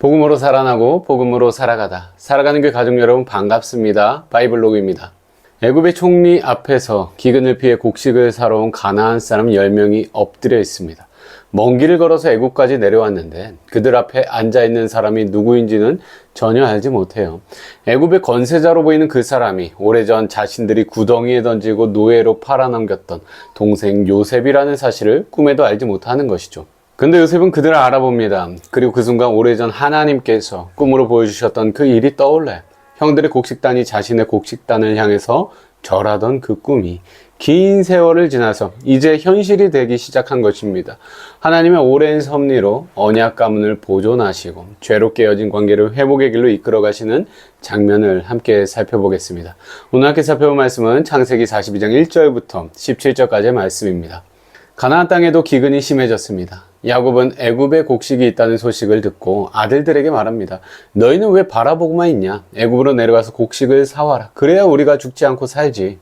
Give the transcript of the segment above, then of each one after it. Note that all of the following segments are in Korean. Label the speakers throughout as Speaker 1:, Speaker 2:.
Speaker 1: 복음으로 살아나고 복음으로 살아가다. 살아가는 교회 가족 여러분 반갑습니다. 바이블로그입니다. 애굽의 총리 앞에서 기근을 피해 곡식을 사러 온 가나안 사람 10명이 엎드려 있습니다. 먼 길을 걸어서 애굽까지 내려왔는데 그들 앞에 앉아있는 사람이 누구인지는 전혀 알지 못해요. 애굽의 건세자로 보이는 그 사람이 오래전 자신들이 구덩이에 던지고 노예로 팔아넘겼던 동생 요셉이라는 사실을 꿈에도 알지 못하는 것이죠. 근데 요셉은 그들을 알아봅니다. 그리고 그 순간 오래전 하나님께서 꿈으로 보여주셨던 그 일이 떠올라요. 형들의 곡식단이 자신의 곡식단을 향해서 절하던 그 꿈이 긴 세월을 지나서 이제 현실이 되기 시작한 것입니다. 하나님의 오랜 섭리로 언약 가문을 보존하시고 죄로 깨어진 관계를 회복의 길로 이끌어 가시는 장면을 함께 살펴보겠습니다. 오늘 함께 살펴볼 말씀은 창세기 42장 1절부터 17절까지의 말씀입니다. 가나안 땅에도 기근이 심해졌습니다. 야곱은 애굽에 곡식이 있다는 소식을 듣고 아들들에게 말합니다. 너희는 왜 바라보고만 있냐? 애굽으로 내려가서 곡식을 사와라. 그래야 우리가 죽지 않고 살지.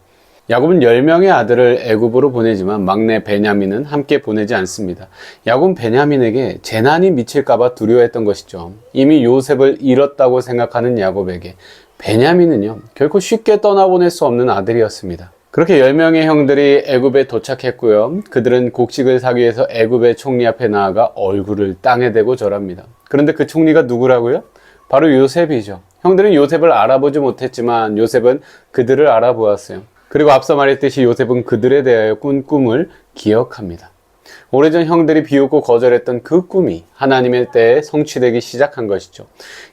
Speaker 1: 야곱은 10명의 아들을 애굽으로 보내지만 막내 베냐민은 함께 보내지 않습니다. 야곱은 베냐민에게 재난이 미칠까봐 두려워했던 것이죠. 이미 요셉을 잃었다고 생각하는 야곱에게 베냐민은요, 결코 쉽게 떠나보낼 수 없는 아들이었습니다. 그렇게 10명의 형들이 애굽에 도착했고요. 그들은 곡식을 사기 위해서 애굽의 총리 앞에 나아가 얼굴을 땅에 대고 절합니다. 그런데 그 총리가 누구라고요? 바로 요셉이죠. 형들은 요셉을 알아보지 못했지만 요셉은 그들을 알아보았어요. 그리고 앞서 말했듯이 요셉은 그들에 대하여 꾼 꿈을 기억합니다. 오래전 형들이 비웃고 거절했던 그 꿈이 하나님의 때에 성취되기 시작한 것이죠.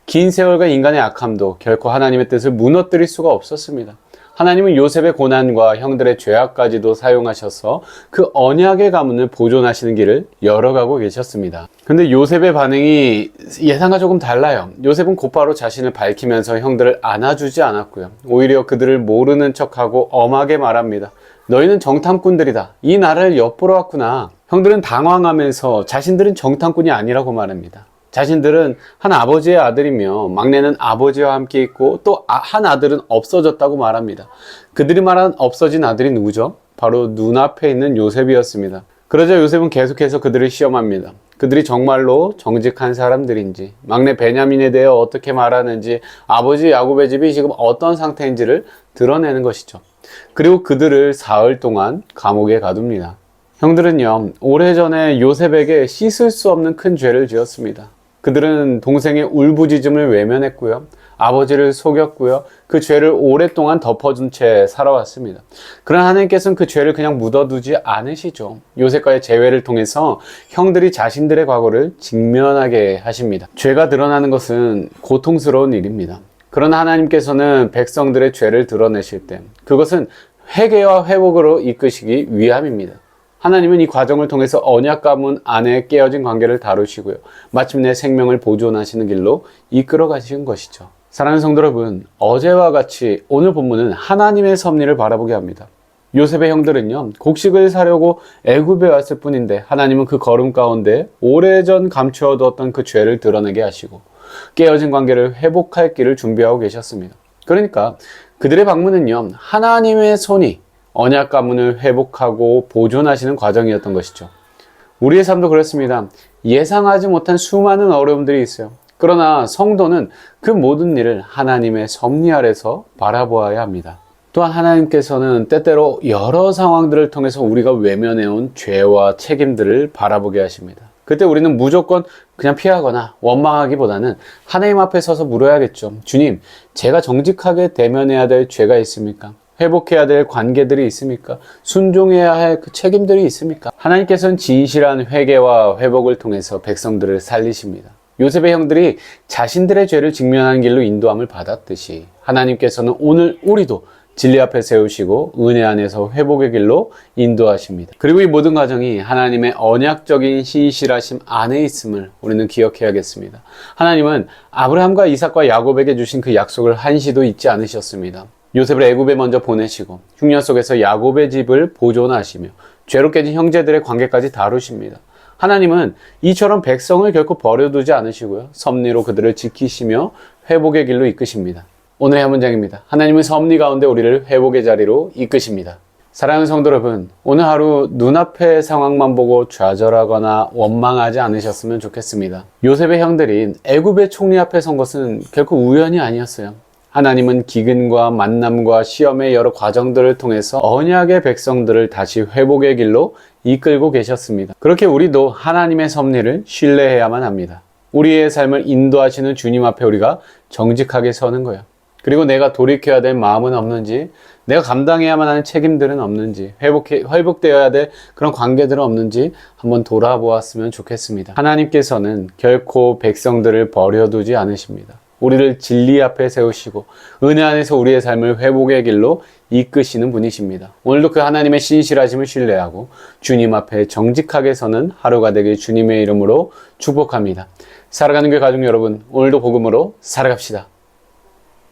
Speaker 1: 긴 세월과 인간의 악함도 결코 하나님의 뜻을 무너뜨릴 수가 없었습니다. 하나님은 요셉의 고난과 형들의 죄악까지도 사용하셔서 그 언약의 가문을 보존하시는 길을 열어가고 계셨습니다. 근데 요셉의 반응이 예상과 조금 달라요. 요셉은 곧바로 자신을 밝히면서 형들을 안아주지 않았고요. 오히려 그들을 모르는 척하고 엄하게 말합니다. 너희는 정탐꾼들이다. 이 나라를 엿보러 왔구나. 형들은 당황하면서 자신들은 정탐꾼이 아니라고 말합니다. 자신들은 한 아버지의 아들이며 막내는 아버지와 함께 있고 또 한 아들은 없어졌다고 말합니다. 그들이 말한 없어진 아들이 누구죠? 바로 눈앞에 있는 요셉이었습니다. 그러자 요셉은 계속해서 그들을 시험합니다. 그들이 정말로 정직한 사람들인지, 막내 베냐민에 대해 어떻게 말하는지, 아버지 야곱의 집이 지금 어떤 상태인지를 드러내는 것이죠. 그리고 그들을 사흘 동안 감옥에 가둡니다. 형들은요, 오래전에 요셉에게 씻을 수 없는 큰 죄를 지었습니다. 그들은 동생의 울부짖음을 외면했고요. 아버지를 속였고요. 그 죄를 오랫동안 덮어준 채 살아왔습니다. 그러나 하나님께서는 그 죄를 그냥 묻어두지 않으시죠. 요셉과의 재회를 통해서 형들이 자신들의 과거를 직면하게 하십니다. 죄가 드러나는 것은 고통스러운 일입니다. 그러나 하나님께서는 백성들의 죄를 드러내실 때 그것은 회개와 회복으로 이끄시기 위함입니다. 하나님은 이 과정을 통해서 언약 가문 안에 깨어진 관계를 다루시고요. 마침내 생명을 보존하시는 길로 이끌어 가시는 것이죠. 사랑하는 성도 여러분, 어제와 같이 오늘 본문은 하나님의 섭리를 바라보게 합니다. 요셉의 형들은요, 곡식을 사려고 애굽에 왔을 뿐인데 하나님은 그 걸음 가운데 오래전 감추어두었던 그 죄를 드러내게 하시고 깨어진 관계를 회복할 길을 준비하고 계셨습니다. 그러니까 그들의 방문은요, 하나님의 손이 언약 가문을 회복하고 보존하시는 과정이었던 것이죠. 우리의 삶도 그렇습니다. 예상하지 못한 수많은 어려움들이 있어요. 그러나 성도는 그 모든 일을 하나님의 섭리 아래서 바라보아야 합니다. 또한 하나님께서는 때때로 여러 상황들을 통해서 우리가 외면해온 죄와 책임들을 바라보게 하십니다. 그때 우리는 무조건 그냥 피하거나 원망하기보다는 하나님 앞에 서서 물어야겠죠. 주님, 제가 정직하게 대면해야 될 죄가 있습니까? 회복해야 될 관계들이 있습니까? 순종해야 할 그 책임들이 있습니까? 하나님께서는 진실한 회개와 회복을 통해서 백성들을 살리십니다. 요셉의 형들이 자신들의 죄를 직면하는 길로 인도함을 받았듯이 하나님께서는 오늘 우리도 진리 앞에 세우시고 은혜 안에서 회복의 길로 인도하십니다. 그리고 이 모든 과정이 하나님의 언약적인 신실하심 안에 있음을 우리는 기억해야겠습니다. 하나님은 아브라함과 이삭과 야곱에게 주신 그 약속을 한시도 잊지 않으셨습니다. 요셉을 애굽에 먼저 보내시고 흉년 속에서 야곱의 집을 보존하시며 죄로 깨진 형제들의 관계까지 다루십니다. 하나님은 이처럼 백성을 결코 버려두지 않으시고요. 섭리로 그들을 지키시며 회복의 길로 이끄십니다. 오늘의 한 문장입니다. 하나님은 섭리 가운데 우리를 회복의 자리로 이끄십니다. 사랑하는 성도 여러분, 오늘 하루 눈앞의 상황만 보고 좌절하거나 원망하지 않으셨으면 좋겠습니다. 요셉의 형들인 애굽의 총리 앞에 선 것은 결코 우연이 아니었어요. 하나님은 기근과 만남과 시험의 여러 과정들을 통해서 언약의 백성들을 다시 회복의 길로 이끌고 계셨습니다. 그렇게 우리도 하나님의 섭리를 신뢰해야만 합니다. 우리의 삶을 인도하시는 주님 앞에 우리가 정직하게 서는 거예요. 그리고 내가 돌이켜야 될 마음은 없는지, 내가 감당해야만 하는 책임들은 없는지, 회복되어야 될 그런 관계들은 없는지 한번 돌아보았으면 좋겠습니다. 하나님께서는 결코 백성들을 버려두지 않으십니다. 우리를 진리 앞에 세우시고 은혜 안에서 우리의 삶을 회복의 길로 이끄시는 분이십니다. 오늘도 그 하나님의 신실하심을 신뢰하고 주님 앞에 정직하게 서는 하루가 되길 주님의 이름으로 축복합니다. 살아가는 교회 가족 여러분, 오늘도 복음으로 살아갑시다.